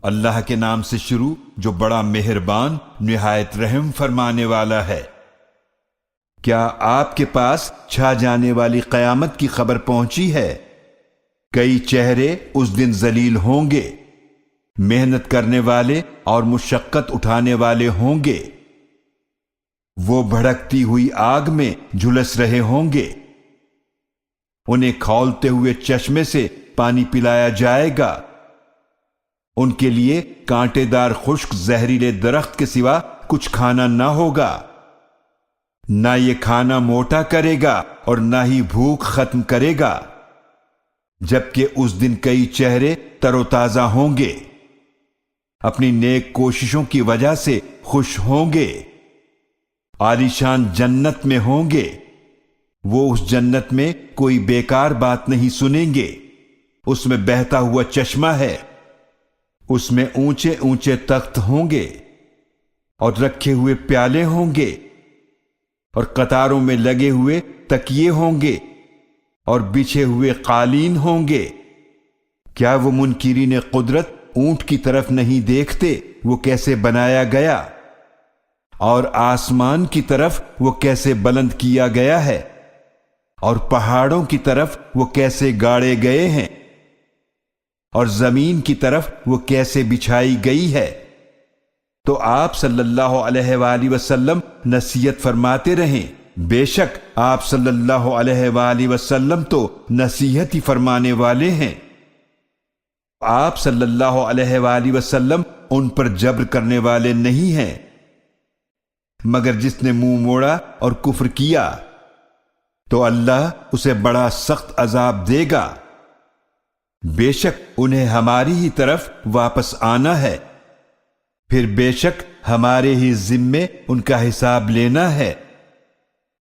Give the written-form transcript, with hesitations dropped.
اللہ کے نام سے شروع جو بڑا مہربان نہایت رحم فرمانے والا ہے۔ کیا آپ کے پاس چھا جانے والی قیامت کی خبر پہنچی ہے؟ کئی چہرے اس دن ذلیل ہوں گے، محنت کرنے والے اور مشقت اٹھانے والے ہوں گے۔ وہ بھڑکتی ہوئی آگ میں جھلس رہے ہوں گے، انہیں کھولتے ہوئے چشمے سے پانی پلایا جائے گا۔ ان کے لیے کانٹے دار خشک زہریلے درخت کے سوا کچھ کھانا نہ ہوگا، نہ یہ کھانا موٹا کرے گا اور نہ ہی بھوک ختم کرے گا، جبکہ اس دن کئی چہرے تر و تازہ ہوں گے، اپنی نیک کوششوں کی وجہ سے خوش ہوں گے، عالیشان جنت میں ہوں گے۔ وہ اس جنت میں کوئی بیکار بات نہیں سنیں گے، اس میں بہتا ہوا چشمہ ہے، اس میں اونچے اونچے تخت ہوں گے اور رکھے ہوئے پیالے ہوں گے، اور قطاروں میں لگے ہوئے تکیے ہوں گے اور بچھے ہوئے قالین ہوں گے۔ کیا وہ منکرین قدرت اونٹ کی طرف نہیں دیکھتے وہ کیسے بنایا گیا، اور آسمان کی طرف وہ کیسے بلند کیا گیا ہے، اور پہاڑوں کی طرف وہ کیسے گاڑے گئے ہیں، اور زمین کی طرف وہ کیسے بچھائی گئی ہے۔ تو آپ صلی اللہ علیہ وآلہ وسلم نصیحت فرماتے رہیں، بے شک آپ صلی اللہ علیہ وآلہ وسلم تو نصیحت ہی فرمانے والے ہیں۔ آپ صلی اللہ علیہ وآلہ وسلم ان پر جبر کرنے والے نہیں ہیں، مگر جس نے منہ موڑا اور کفر کیا تو اللہ اسے بڑا سخت عذاب دے گا۔ بے شک انہیں ہماری ہی طرف واپس آنا ہے، پھر بے شک ہمارے ہی ذمے ان کا حساب لینا ہے۔